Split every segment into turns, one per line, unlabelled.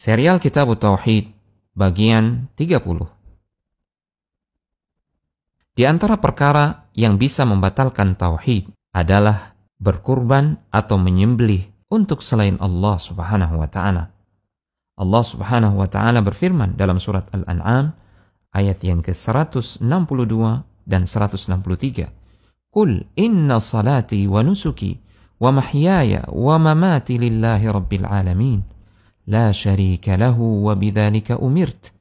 Serial Kitab Tauhid bagian 30. Di antara perkara yang bisa membatalkan tauhid adalah berkurban atau menyembelih untuk selain Allah Subhanahu wa taala. Allah Subhanahu wa taala berfirman dalam surat Al-An'am ayat yang ke-162 dan 163. Qul inna salati wa nusuki wa mahyaya wa mamati lillahi rabbil alamin. La syarika lahu wa bidzalika umirt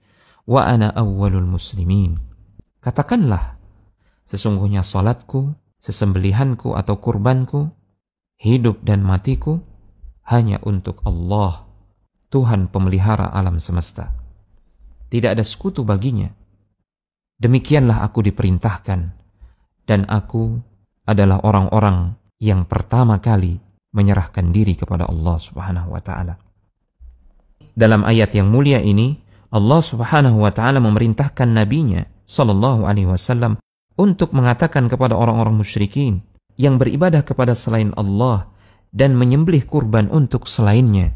wa ana awwalul muslimin. Katakanlah, sesungguhnya salatku, sesembelihanku atau kurbanku, hidup dan matiku hanya untuk Allah, Tuhan pemelihara alam semesta. Tidak ada sekutu baginya. Demikianlah aku diperintahkan, dan aku adalah orang-orang yang pertama kali menyerahkan diri kepada Allah Subhanahu wa taala. Dalam ayat yang mulia ini, Allah Subhanahu wa taala memerintahkan nabinya sallallahu alaihi wasallam untuk mengatakan kepada orang-orang musyrikin yang beribadah kepada selain Allah dan menyembelih kurban untuk selainnya,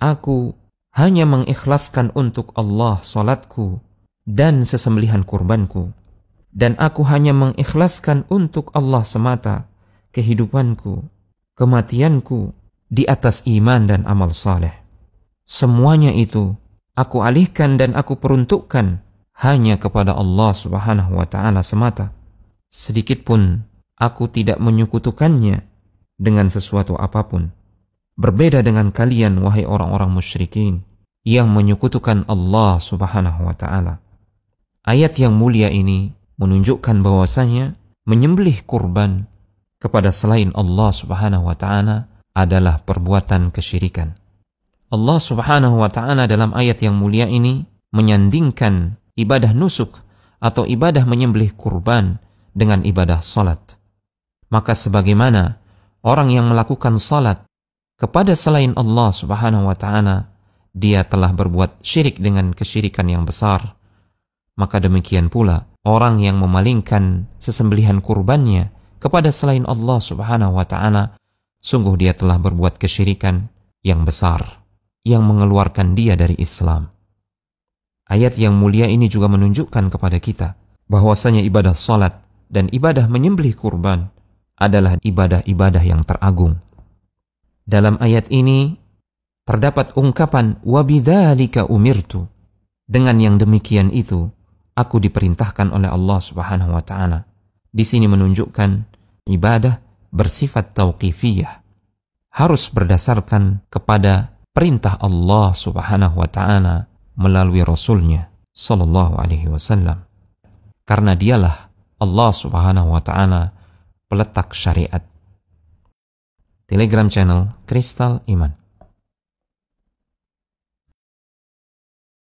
aku hanya mengikhlaskan untuk Allah salatku dan sesembelihan kurbanku, dan aku hanya mengikhlaskan untuk Allah semata kehidupanku, kematianku di atas iman dan amal saleh. Semuanya itu aku alihkan dan aku peruntukkan hanya kepada Allah Subhanahu wa taala semata. Sedikit pun aku tidak menyekutukannya dengan sesuatu apapun. Berbeda dengan kalian, wahai orang-orang musyrikin yang menyekutukan Allah Subhanahu wa taala. Ayat yang mulia ini menunjukkan bahwasanya menyembelih kurban kepada selain Allah Subhanahu wa taala adalah perbuatan kesyirikan. Allah Subhanahu wa ta'ala dalam ayat yang mulia ini menyandingkan ibadah nusuk atau ibadah menyembelih kurban dengan ibadah salat. Maka sebagaimana orang yang melakukan salat kepada selain Allah Subhanahu wa ta'ala, dia telah berbuat syirik dengan kesyirikan yang besar. Maka demikian pula orang yang memalingkan sesembelihan kurbannya kepada selain Allah Subhanahu wa ta'ala, sungguh dia telah berbuat kesyirikan yang besar yang mengeluarkan dia dari Islam. Ayat yang mulia ini juga menunjukkan kepada kita bahwasanya ibadah salat dan ibadah menyembelih kurban adalah ibadah-ibadah yang teragung. Dalam ayat ini terdapat ungkapan wa bidzalika umirtu. Dengan yang demikian itu aku diperintahkan oleh Allah Subhanahu wa taala. Di sini menunjukkan ibadah bersifat tauqifiyah, harus berdasarkan kepada perintah Allah Subhanahu wa ta'ala melalui Rasulnya sallallahu alaihi wasallam. Karena dialah Allah Subhanahu wa ta'ala peletak syariat. Telegram channel Kristal Iman.